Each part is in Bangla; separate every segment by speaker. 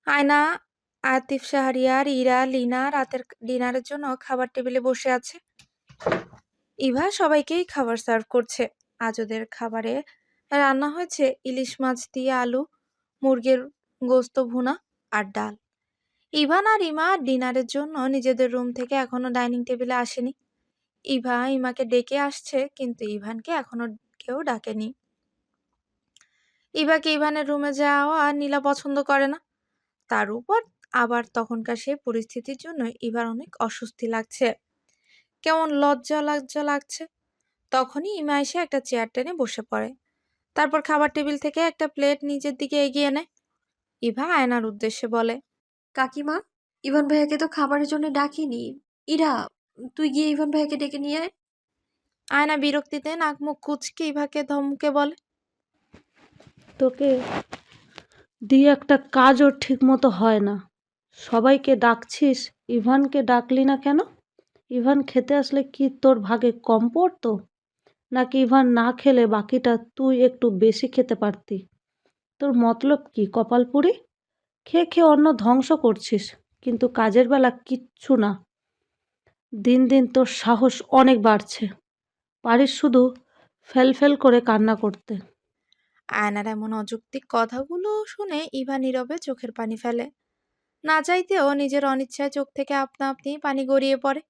Speaker 1: আয়না, আতিফ, শাহরিয়ার, ইরা, লিনা রাতের ডিনারের জন্য খাবার টেবিলে বসে আছে। ইভা সবাইকেই খাবার সার্ভ করছে। আজ ওদের খাবারে রান্না হয়েছে ইলিশ মাছ দিয়ে আলু, মুরগির গোস্ত ভুনা আর ডাল। ইভান আর ইমা ডিনারের জন্য নিজেদের রুম থেকে এখনো ডাইনিং টেবিলে আসেনি। ইভা ইমাকে ডেকে আসছে, কিন্তু ইভানকে এখনো কেউ ডাকেনি। ইভাকে ইভানের রুমে যাওয়া নীলা পছন্দ করে না। তার উপর আবার তখনকার সেই পরিস্থিতির জন্য ইভার অনেক অস্বস্তি লাগছে, কেমন লজ্জা লজ্জা লাগছে। তখনই ইমা এসে একটা চেয়ার টেনে বসে পড়ে। তারপর খাবার টেবিল থেকে একটা প্লেট নিজের দিকে এগিয়ে নেয়। ইভা আয়নার উদ্দেশ্যে বলে,
Speaker 2: কাকিমা, ইভান ভাইয়াকে তো খাবারের জন্য ডাকিনি। ইরা, তুই গিয়ে ইভান ভাইয়াকে ডেকে নিয়ে আয়।
Speaker 1: আয়না বিরক্তিতে নাক মুখ কুঁচকে ইভাকে ধমকে বলে,
Speaker 3: তোকে দিয়ে একটা কাজও ঠিক মতো হয় না। সবাইকে ডাকছিস, ইভানকে ডাকলি না কেন? ইভান খেতে আসলে কি তোর ভাগে কম পড়তো? নাকি ইভান না খেলে বাকিটা তুই একটু বেশি খেতে পারতি? তোর মতলব কি কপালপুরি? খেয়ে খেয়ে অন্ন ধ্বংস করছিস, কিন্তু কাজের বেলা কিচ্ছু না। দিন দিন তোর সাহস অনেক বাড়ছে। পারিস শুধু ফেল করে কান্না করতে।
Speaker 1: আয়নার এমন অযৌক্তিক কথাগুলো শুনে ইভা নীরবে চোখের পানি ফেলে। না চাইতেও নিজের অনিচ্ছায় চোখ থেকে আপনা আপনি পানি গড়িয়ে পড়ে।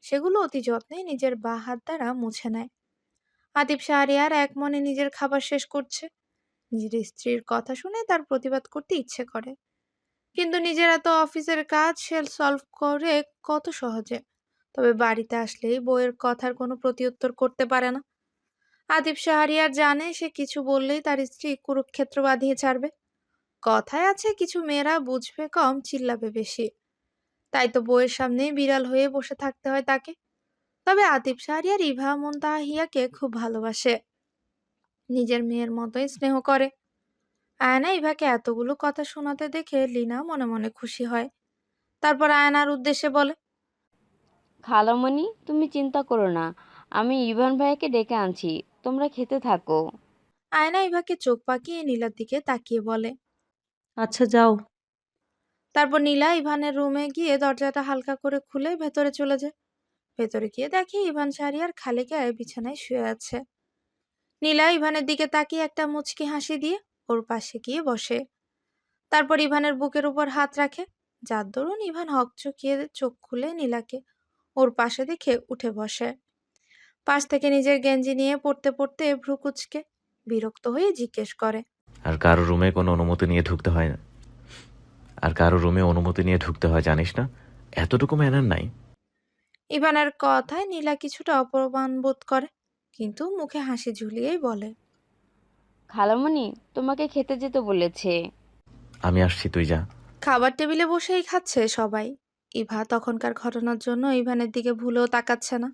Speaker 1: সেগুলো অতি যত্নে নিজের বাঁ হাত দ্বারা মুছে নেয়। আতিফ শাহরিয়ার এক মনে নিজের খাবার শেষ করছে। নিজের স্ত্রীর কথা শুনে তার প্রতিবাদ করতে ইচ্ছে করে, কিন্তু নিজের এত অফিসের কাজ সে সলভ করে কত সহজে। তবে বাড়িতে আসলেই বউয়ের কথার কোনো প্রতিউত্তর করতে পারে না। আতিফ শাহরিয়ার জানে সে কিছু বললেই তার স্ত্রী কুরুক্ষেত্র বাঁধিয়ে ছাড়বে। কথায় আছে, কিছু মেয়েরা বুঝবে কম, চিল্লাবে বেশি। তাই তো বউয়ের সামনেই বিড়াল হয়ে বসে থাকতে হয় তাকে। তবে আতিফ শাহরিয়ার ইভা মুনতাহিয়াকে খুব ভালোবাসে, নিজের মেয়ের মতোই স্নেহ করে। আয়না ইভাকে এতগুলো কথা শোনাতে দেখে লিনা মনে মনে খুশি হয়। তারপর আয়নার উদ্দেশ্যে বলে,
Speaker 4: খালামণি, তুমি চিন্তা করো না, আমি ইভান ভাইয়াকে ডেকে আনছি, তোমরা খেতে থাকো।
Speaker 1: আয়না ইভাকে চোখ পাকিয়ে নীলার দিকে তাকিয়ে বলে।
Speaker 3: আচ্ছা যাও।
Speaker 1: তারপর নীলা ইভানের রুমে গিয়ে দরজাটা হালকা করে খুলে ভেতরে চলে যায়। ভেতরে গিয়ে দেখে ইভান শাহরিয়ার খালি গায়ে বিছানায় শুয়ে আছে। নীলা ইভানের দিকে তাকিয়ে একটা মুচকি হাসি দিয়ে ওর পাশে গিয়ে বসে। তারপর ইভানের বুকের উপর হাত রাখে, যার দরুন ইভান হকচকিয়ে চোখ খুলে নীলাকে ওর পাশে দেখে উঠে বসে। পাশ থেকে নিজের গেঞ্জি নিয়ে পড়তে পড়তে ভ্রু কুচকে বিরক্ত হয়ে জিজ্ঞেস করে,
Speaker 5: আর কারো রুমে কোনো অনুমতি নিয়ে ঢুকতে হয় না? আর কারো রুমে অনুমতি নিয়ে ঢুকতে হয় জানিস না? এতটুকু ম্যানার নাই?
Speaker 1: ইভানের কথায় নীলা কিছুটা অপমান বোধ করে, কিন্তু মুখে হাসি ঝুলিয়েই বলে,
Speaker 4: খালামণি, তোমাকে খেতে যেতে বলেছে।
Speaker 5: আমি আসছি, তুই যা।
Speaker 1: খাবার টেবিলে বসেই খাচ্ছে সবাই। ইভা তখনকার ঘটনার জন্য ইভানের দিকে ভুলেও তাকাচ্ছে না।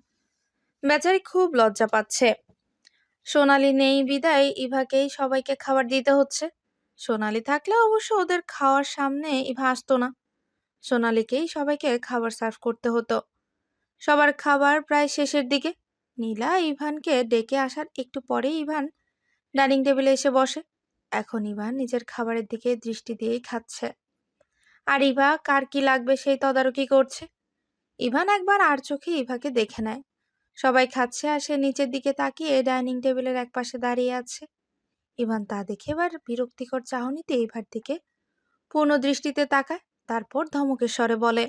Speaker 1: বেচারি খুব লজ্জা পাচ্ছে। সোনালি নেই বিদায় ইভাকেই সবাইকে খাবার দিতে হচ্ছে। সোনালি থাকলে অবশ্য ওদের খাওয়ার সামনে ইভা আসতো না। সোনালিকেই সবাইকে খাবার সার্ভ করতে হতো। সবার খাবার প্রায় শেষের দিকে। নীলা ইভানকে ডেকে আসার একটু পরেই ইভান ডাইনিং টেবিলে এসে বসে। এখন ইভান নিজের খাবারের দিকে দৃষ্টি দিয়েই খাচ্ছে, আর ইভা কার কি লাগবে সেই তদারকি করছে। ইভান একবার আর চোখে ইভাকে দেখে নেয়। সবাই খাচ্ছে আর সে নিচের দিকে তাকিয়ে ডাইনিং টেবিলের একপাশে দাঁড়িয়ে আছে। ইভান তা দেখে এবার বিরক্তিকর চাহনিতে ইভার দিকে পূর্ণ দৃষ্টিতে তাকায়। তারপর ধমকের স্বরে বলে,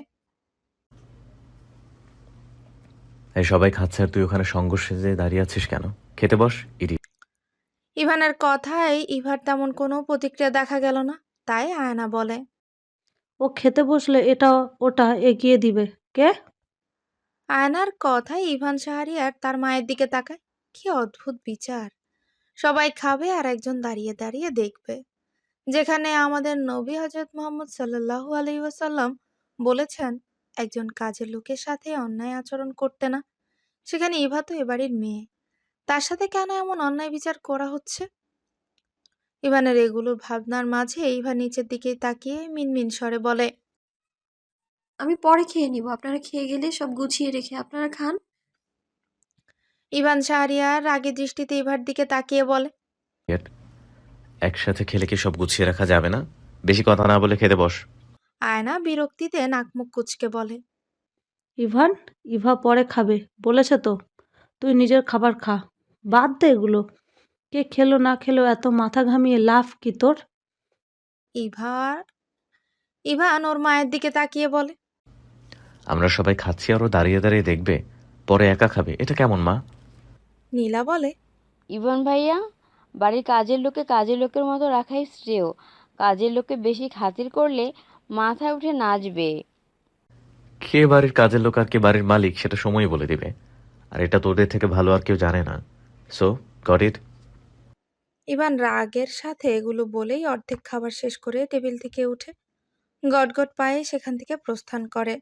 Speaker 5: এই সবাই খাচ্ছে আর তুই ওখানে সংঘর্ষে যে দাঁড়িয়ে আছিস কেন? খেতে বস, ইডি।
Speaker 1: ইভানের কথায় ইভার তেমন কোনো প্রতিক্রিয়া দেখা গেল না। তাই আয়না বলে,
Speaker 3: ও খেতে বসলে এটা ওটা এগিয়ে দিবে কে?
Speaker 1: আয়নার কথায় ইভান শাহরিয়ার তার মায়ের দিকে তাকায়। কি অদ্ভুত বিচার! সবাই খাবে আর একজন দাঁড়িয়ে দাঁড়িয়ে দেখবে। যেখানে আমাদের নবী হজরত মোহাম্মদ সাল্লাল্লাহু আলাইহি ওয়াসাল্লাম বলেছেন একজন কাজের লোকের সাথে অন্যায় আচরণ করতে না, সেখানে ইভা তো এ বাড়ির মেয়ে, তার সাথে কেন এমন অন্যায় বিচার করা হচ্ছে? ইভানের এগুলোর ভাবনার মাঝে ইভা নিচের দিকে তাকিয়ে মিনমিন স্বরে বলে,
Speaker 2: আমি পরে খেয়ে নিব, আপনারা খেয়ে গেলে সব গুছিয়ে রেখে আপনারা খান।
Speaker 1: ইভান শাহরিয়ার রাগী দৃষ্টিতে ইভার দিকে তাকিয়ে বলে,
Speaker 5: একসাথে খেলে কি সব গুছিয়ে রাখা যাবে না? বেশি কথা না বলে খেতে বস।
Speaker 1: আয়না বিরক্তিতে নাক মুখ কুঁচকে বলে,
Speaker 3: ইভান, ইভা পরে খাবে বলেছে তো। তুই নিজের খাবার খা। বাদ দে এগুলো। কে খেলো না খেলো এত মাথা ঘামিয়ে লাভ কি তোর?
Speaker 1: ইভার ইভান ওর মায়ের দিকে তাকিয়ে বলে,
Speaker 5: আমরা সবাই খাচ্ছি আর ও দাঁড়িয়ে দাঁড়িয়ে দেখবে, পরে একা খাবে, এটা কেমন মা?
Speaker 1: নীলা বলে,
Speaker 4: ইভান ভাইয়া, বাড়ির কাজের লোককে কাজের লোকের মতো রাখাই শ্রেয়। কাজের লোককে বেশি খাতির করলে মাথায় উঠে নাচবে।
Speaker 5: কে বাড়ির কাজের লোক আর কে বাড়ির মালিক সেটা সময়ই বলে দিবে। আর এটা তোদের থেকে ভালো আর কেউ জানে না। So got it.
Speaker 1: ইভান রাগের সাথে এগুলো বলেই অর্ধেক খাবার শেষ করে টেবিল থেকে উঠে গটগট পায়ে সেখান থেকে প্রস্থান করে।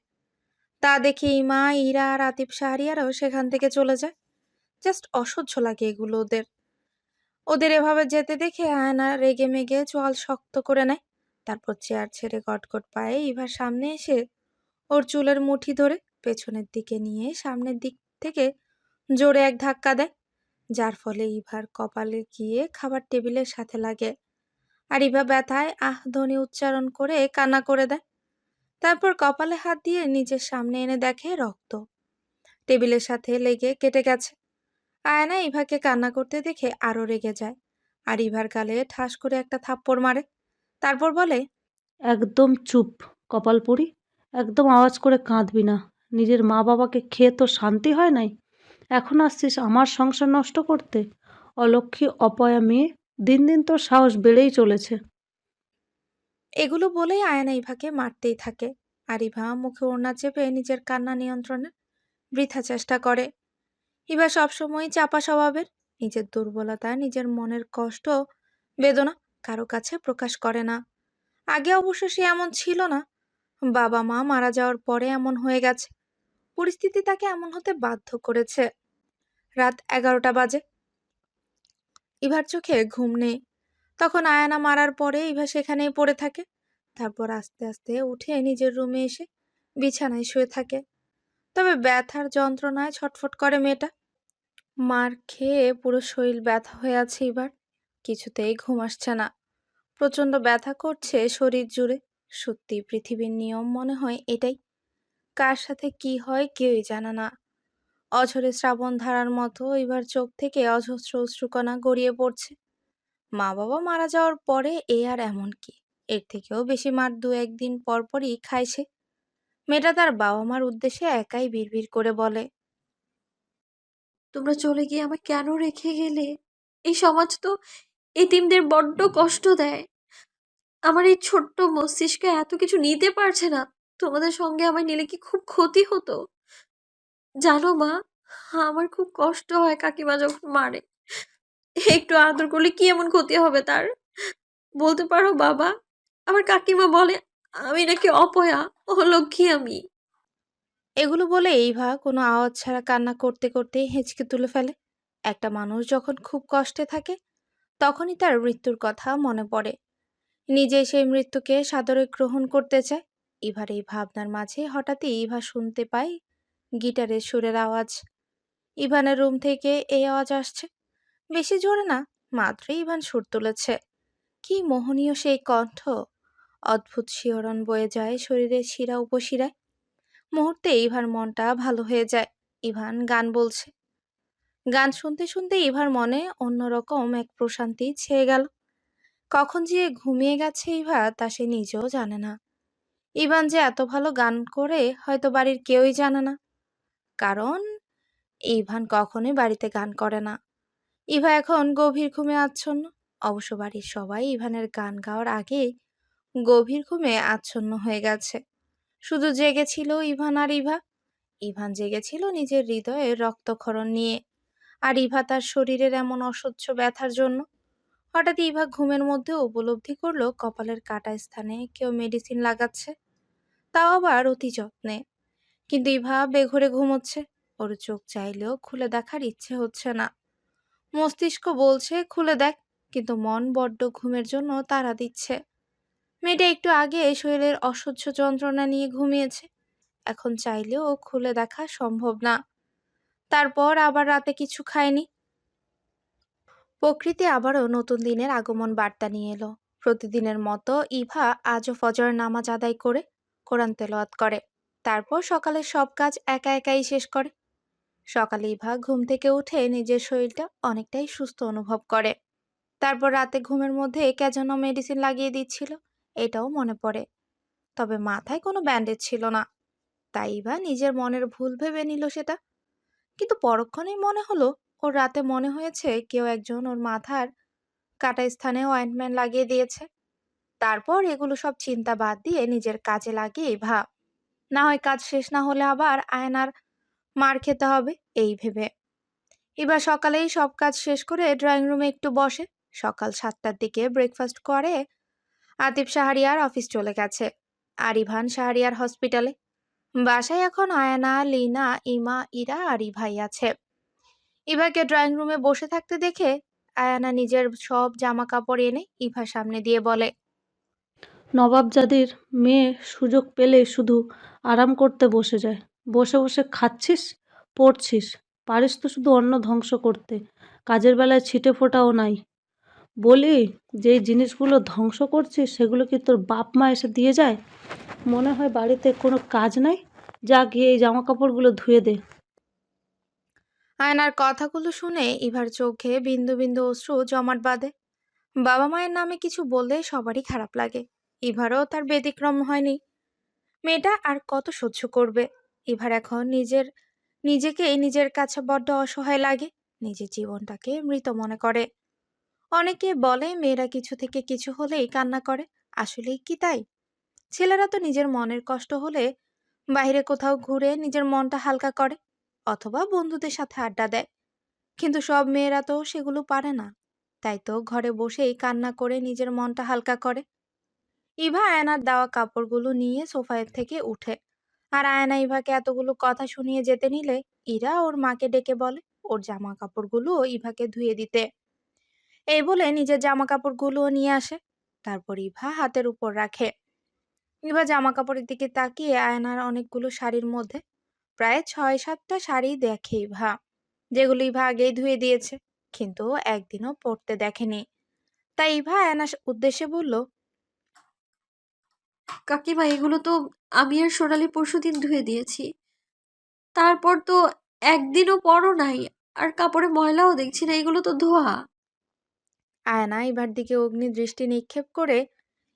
Speaker 1: তা দেখে ইমা, ইরা আর আতিফ শাহরিয়ারাও সেখান থেকে চলে যায়। জাস্ট অসহ্য লাগে এগুলো ওদের। ওদের এভাবে যেতে দেখে আয়না রেগে মেগে চোয়াল শক্ত করে নেয়। তারপর চেয়ার ছেড়ে গটগট পায়ে ইভার সামনে এসে ওর চুলের মুঠি ধরে পেছনের দিকে নিয়ে সামনের দিক থেকে জোরে এক ধাক্কা দেয়, যার ফলে ইভার কপালে গিয়ে খাবার টেবিলের সাথে লাগে। আর ইভা ব্যথায় আহ ধ্বনি উচ্চারণ করে কান্না করে দেয়। তারপর কপালে হাত দিয়ে নিজের সামনে এনে দেখে রক্ত টেবিলের সাথে লেগে কেটে গেছে। আয়না ইভাকে কান্না করতে দেখে আরো রেগে যায় আর ইভার গালে ঠাস করে একটা থাপ্পড় মারে। তারপর বলে,
Speaker 3: একদম চুপ, কপালপুরি। একদম আওয়াজ করে কাঁদবি না। নিজের মা বাবাকে খেয়ে তো শান্তি হয় নাই, এখন আসছিস আমার সংসার নষ্ট করতে? অলক্ষী অপয়া মেয়ে, দিন দিন তোর সাহস বেড়েই চলেছে।
Speaker 1: এগুলো বলেই আয়না ইভাকে মারতেই থাকে। আর ইভা মুখে ওড়না চেপে নিজের কান্না নিয়ন্ত্রণের বৃথা চেষ্টা করে। ইভা সবসময় চাপা স্বভাবের। নিজের দুর্বলতা, নিজের মনের কষ্ট, বেদনা কারো কাছে প্রকাশ করে না। আগে অবশ্য সে এমন ছিল না। বাবা মা মারা যাওয়ার পরে এমন হয়ে গেছে। পরিস্থিতি তাকে এমন হতে বাধ্য করেছে। রাত 11টা বাজে। ইভার চোখে ঘুম নেই। তখন আয়ানা মারার পরে ইভা সেখানেই পড়ে থাকে। তারপর আস্তে আস্তে উঠে নিজের রুমে এসে বিছানায় শুয়ে থাকে। তবে ব্যথার যন্ত্রণায় ছটফট করে মেয়েটা। মার খেয়ে পুরো শরীর ব্যথা হয়ে আছে এবার। কিছুতেই ঘুম আসছে না। প্রচন্ড ব্যথা করছে শরীর জুড়ে। সত্যি পৃথিবীর নিয়ম মনে হয় এটাই। কার সাথে কি হয় কেউই জানে না। অঝরে শ্রাবণ ধারার মতো এবার চোখ থেকে অজস্র অশ্রুকণা গড়িয়ে পড়ছে। মা বাবা মারা যাওয়ার পরে এ আর এমন কি, এর থেকেও বেশি মার দু একদিন পর পরই খাইছে। মেয়েটা তার বাবা মার উদ্দেশ্যে একাই বিড়বিড় করে বলে,
Speaker 2: তোমরা চলে গিয়ে আমায় কেন রেখে গেলে? এই সমাজ তো এতিমদের বড্ড কষ্ট দেয়। আমার এই ছোট্ট মস্তিষ্কে এত কিছু নিতে পারছে না। তোমাদের সঙ্গে আমায় নিলে কি খুব ক্ষতি হতো? জানো মা, আমার খুব কষ্ট হয় কাকিমা যখন মারে। একটু আদর করলে কি এমন ক্ষতি হবে তার? বলতে পারো বাবা? আমার কাকিমা বলে আমি নাকি অপয়া, অলক্ষী আমি।
Speaker 1: এগুলো বলে ইভা কোনো আওয়াজ ছাড়া কান্না করতে করতেই হেঁচকে তুলে ফেলে। একটা মানুষ যখন খুব কষ্টে থাকে তখনই তার মৃত্যুর কথা মনে পড়ে। নিজে সেই মৃত্যুকে সাদরে গ্রহণ করতে চায়। ইভার এই ভাবনার মাঝে হঠাৎই ইভা শুনতে পায় গিটারের সুরের আওয়াজ। ইভানের রুম থেকে এই আওয়াজ আসছে। বেশি জোরে না, মাত্রই ইভান সুর তুলেছে। কি মোহনীয় সেই কণ্ঠ! অদ্ভুত শিহরণ বয়ে যায় শরীরের শিরা উপশিরায়। মুহূর্তে ইভার মনটা ভালো হয়ে যায়। ইভান গান বলছে। গান শুনতে শুনতে ইভার মনে অন্যরকম এক প্রশান্তি ছেয়ে গেল। কখন যে ঘুমিয়ে গেছে ইভা তা সে নিজেও জানে না। ইভান যে এত ভালো গান করে হয়তো বাড়ির কেউই জানে না। কারণ ইভান কখনোই বাড়িতে গান করে না। ইভা এখন গভীর ঘুমে আচ্ছন্ন। অবশ্য বাড়ির সবাই ইভানের গান গাওয়ার আগেই গভীর ঘুমে আচ্ছন্ন হয়ে গেছে। শুধু জেগেছিল ইভান আর ইভা। ইভান জেগেছিল নিজের হৃদয়ের রক্তক্ষরণ নিয়ে, আর ইভা তার শরীরের এমন অসহ্য ব্যথার জন্য। হঠাৎ ইভা ঘুমের মধ্যে উপলব্ধি করলো কপালের কাটা স্থানে কেউ মেডিসিন লাগাচ্ছে, তাও আবার অতি যত্নে। কিন্তু ইভা বেঘরে ঘুমোচ্ছে। ওর চোখ চাইলেও খুলে দেখার ইচ্ছে হচ্ছে না। মস্তিষ্ক বলছে খুলে দেখ, কিন্তু মন বড্ড ঘুমের জন্য তাড়া দিচ্ছে। মেয়েটা একটু আগে শরীরের অসহ্য যন্ত্রণা নিয়ে ঘুমিয়েছে। এখন চাইলেও খুলে দেখা সম্ভব না। তারপর আবার রাতে কিছু খায়নি। প্রকৃতি আবারও নতুন দিনের আগমন বার্তা নিয়ে এলো। প্রতিদিনের মতো ইভা আজও ফজরের নামাজ আদায় করে কোরআন তেলাওয়াত করে। তারপর সকালের সব কাজ একা একাই শেষ করে। সকালে ইভা ঘুম থেকে উঠে নিজের শরীরটা অনেকটাই সুস্থ অনুভব করে। তারপর রাতে ঘুমের মধ্যে কে যেন মেডিসিন লাগিয়ে দিচ্ছিল, এটাও মনে পড়ে। তবে মাথায় কোনো ব্যান্ডেজ ছিল না, তাই ইভা নিজের মনের ভুল ভেবে নিল সেটা। কিন্তু পরক্ষণেই মনে হলো ওর রাতে মনে হয়েছে কেউ একজন ওর মাথার কাটা স্থানে অয়েন্টমেন্ট লাগিয়ে দিয়েছে। তারপর এগুলো সব চিন্তা বাদ দিয়ে নিজের কাজে লাগিয়ে ইভা না হয় কাজ শেষ না হলে আবার আয়নার মার খেতে হবে এই ভেবে ইভা সকালেই সব কাজ শেষ করে ড্রয়িং রুমে একটু বসে। সকাল 7টার দিকে ব্রেকফাস্ট করে আতিফ শাহরিয়ার অফিস চলে গেছে, আর ইভান শাহরিয়ার হসপিটালে। বাসায় এখন আয়না, লিনা, ইমা, ইরা আর ইভাই আছে। ইভাকে ড্রয়িং রুমে বসে থাকতে দেখে আয়ানা নিজের সব জামা কাপড় এনে ইভার সামনে দিয়ে বলে,
Speaker 3: নবাবজাদির মেয়ে সুযোগ পেলে শুধু আরাম করতে বসে যায়। বসে বসে খাচ্ছিস, পড়ছিস, পারিস তো শুধু অন্ন ধ্বংস করতে, কাজের বেলায় ছিটে ফোঁটাও নাই। বলি, যেই জিনিসগুলো ধ্বংস করছিস সেগুলো কি তোর বাপ মা এসে দিয়ে যায়? মনে হয় বাড়িতে কোনো কাজ নাই? যা গিয়ে এই জামা কাপড়গুলো ধুয়ে দে।
Speaker 1: আয়নার কথাগুলো শুনে ইভার চোখে বিন্দু বিন্দু অশ্রু জমাট বাঁধে। বাবা মায়ের নামে কিছু বললে সবারই খারাপ লাগে, ইভারও তার ব্যতিক্রম হয়নি। মেয়েটা আর কত সহ্য করবে। ইভার এখন নিজেকেই নিজের কাছে বড্ড অসহায় লাগে, নিজের জীবনটাকে মৃত মনে করে। অনেকে বলে মেয়েরা কিছু থেকে কিছু হলেই কান্না করে, আসলেই কি তাই? ছেলেরা তো নিজের মনের কষ্ট হলে বাইরে কোথাও ঘুরে নিজের মনটা হালকা করে, অথবা বন্ধুদের সাথে আড্ডা দেয়। কিন্তু সব মেয়েরা তো সেগুলো পারে না, তাই তো ঘরে বসেই কান্না করে নিজের মনটা হালকা করে। ইভা আয়নার দেওয়া কাপড়গুলো নিয়ে সোফায় থেকে উঠে, আর আয়না ইভাকে এতগুলো কথা শুনিয়ে যেতে নিলে ইরা ওর মাকে ডেকে বলে ওর জামা কাপড়গুলো ইভাকে ধুয়ে দিতে। এই বলে নিজের জামা কাপড়গুলো নিয়ে আসে, তারপর ইভা হাতের উপর রাখে। ইভা জামা কাপড়ের দিকে তাকিয়ে আয়নার অনেকগুলো শাড়ির মধ্যে প্রায় 6-7টা শাড়ি দেখে ইভা, যেগুলো ইভা আগেই ধুয়ে দিয়েছে, কিন্তু একদিনও পরতে দেখেনি। তাই ইভা আয়নার উদ্দেশ্যে বলল,
Speaker 2: কাকিমা, এগুলো তো আমি আর সোনালি পরশুদিন ধুয়ে দিয়েছি। তারপর তো একদিনও পরও নাই, আর কাপড়ে ময়লাও দেখছি না, এগুলো তো ধোয়া।
Speaker 1: আয়না ইভার দিকে অগ্নি দৃষ্টি নিক্ষেপ করে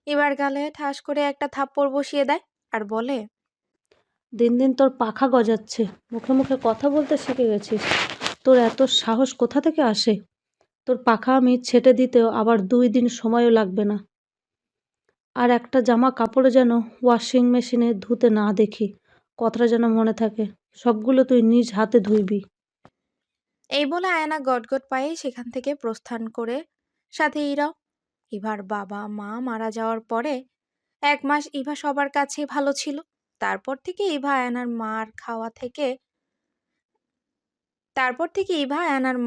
Speaker 1: ইভার গালে ঠাস করে একটা থাপ্পড় বসিয়ে দেয় আর বলে,
Speaker 3: দিন দিন তোর পাখা গজাচ্ছে, মুখে মুখে কথা বলতে শিখে গেছিস। তোর এত সাহস কোথা থেকে আসে? তোর পাখা আমি ছেঁটে দিতেও আবার 2 দিন সময়ও লাগবে না। আর একটা জামা কাপড়ে যেন ওয়াশিং মেশিনে ধুতে না দেখি, কথাটা যেন মনে থাকে। সবগুলো তুই নিজ হাতে ধুইবি।
Speaker 1: এই বলে আয়না গটগট পায়ে সেখান থেকে প্রস্থান করে, সাথে ইরাও। ইভার বাবা মা মারা যাওয়ার পরে 1 মাস ইভা সবার কাছে ভালো ছিল। তারপর থেকে ইভা আয়নার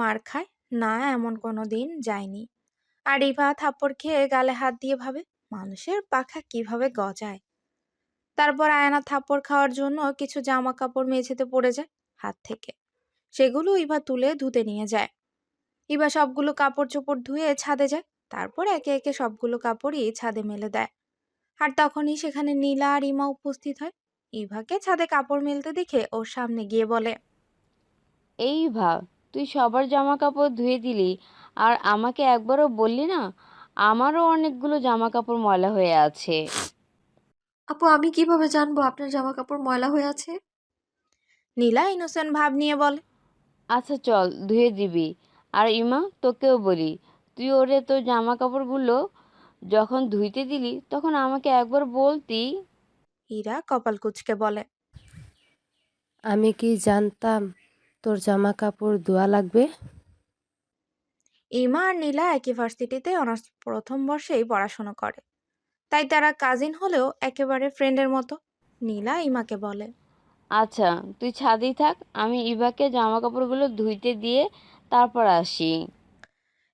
Speaker 1: মার খায় না, এমন কোনো দিন যায়নি। আর ইভা থাপ্পড় খেয়ে গালে হাত দিয়ে ভাবে মানুষের পাখা কিভাবে গজায়। তারপর আয়না থাপ্পড় খাওয়ার জন্য কিছু জামা কাপড় মেঝেতে পড়ে যায় হাত থেকে, সেগুলো ইভা তুলে ধুতে নিয়ে যায়। ইভা সবগুলো কাপড় চোপড় ধুয়ে ছাদে যায়, তারপর একে একে সবগুলো কাপড়ই ছাদে মেলে দেয়। আর তখনই সেখানে নীলা আর ইমা উপস্থিত হয়। ইভাকে ছাদে কাপড় মেলতে দেখে ওর সামনে গিয়ে বলে,
Speaker 4: এই ভাব, তুই সবার জামা কাপড় ধুয়ে দিলি আর আমাকে একবারও বললি না? আমারও অনেকগুলো জামা কাপড় ময়লা হয়ে আছে।
Speaker 2: আপু, আমি কিভাবে জানবো আপনার জামা কাপড় ময়লা হয়ে আছে?
Speaker 1: নীলা ইনোসেন্ট ভাব নিয়ে বলে,
Speaker 4: আচ্ছা চল, ধুয়ে দিবি। আর ইমা, তোকেও বলি, তুই ওরে তোর জামা কাপড়গুলো যখন ধুইতে দিলি তখন আমাকে একবার বলতি।
Speaker 1: ইরা কপাল কুঁচকে বলে,
Speaker 6: আমি কি জানতাম তোর জামা কাপড় ধোয়া লাগবে?
Speaker 1: ইমা আর নীলা একই ভার্সিটিতে অনার্স প্রথম বর্ষেই পড়াশোনা করে, তাই তারা কাজিন হলেও একেবারে ফ্রেন্ডের মতো। নীলা ইমাকে বলে,
Speaker 4: আচ্ছা, তুই ছাদেই থাক, আমি ইভাকে জামা কাপড়গুলো ধুইতে দিয়ে তারপর আসি।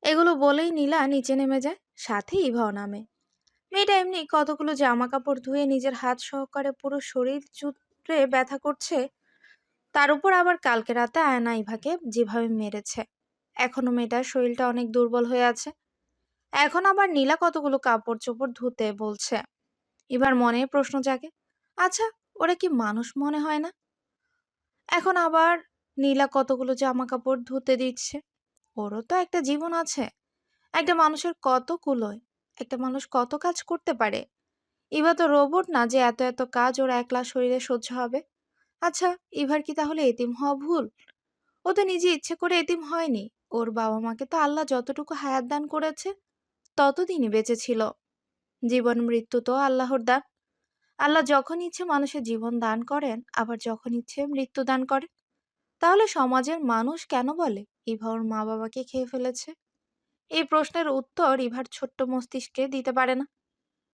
Speaker 1: এগুলো বলেই নীলা নিচে নেমে যায়, সাথে ইভাও নামে। মেয়েটা এমনি কতগুলো জামা কাপড় ধুয়ে নিজের হাত সহকারে পুরো শরীর চুটে ব্যথা করছে, তার উপর আবার কালকে রাতে আয়না ইভাকে যেভাবে মেরেছে, এখনো মেয়েটার শরীরটা অনেক দুর্বল হয়ে আছে। এখন আবার নীলা কতগুলো কাপড় চোপড় ধুতে বলছে। এবার মনে প্রশ্ন জাগে, আচ্ছা, ওরা কি মানুষ মনে হয় না? এখন আবার নীলা কতগুলো জামা কাপড় ধুতে দিচ্ছে। ওরও তো একটা জীবন আছে। একটা মানুষের কত কুলোয়, একটা মানুষ কত কাজ করতে পারে। ইভা তো রোবট না যে এত এত কাজ ওর একলা শরীরে সহ্য হবে। আচ্ছা, ইভার কি তাহলে এতিম হওয়া ভুল? ও তো নিজে ইচ্ছে করে এতিম হয়নি। ওর বাবা মাকে তো আল্লাহ যতটুকু হায়াত দান করেছে ততদিনই বেঁচে ছিল। জীবন মৃত্যু তো আল্লাহর দান। আল্লাহ যখন ইচ্ছে মানুষের জীবন দান করেন, আবার যখন ইচ্ছে মৃত্যু দান করেন। তাহলে সমাজের মানুষ কেন বলে ইভা ওর মা বাবাকে খেয়ে ফেলেছে? এই প্রশ্নের উত্তর ইভার ছোট্ট মস্তিষ্কে দিতে পারে না।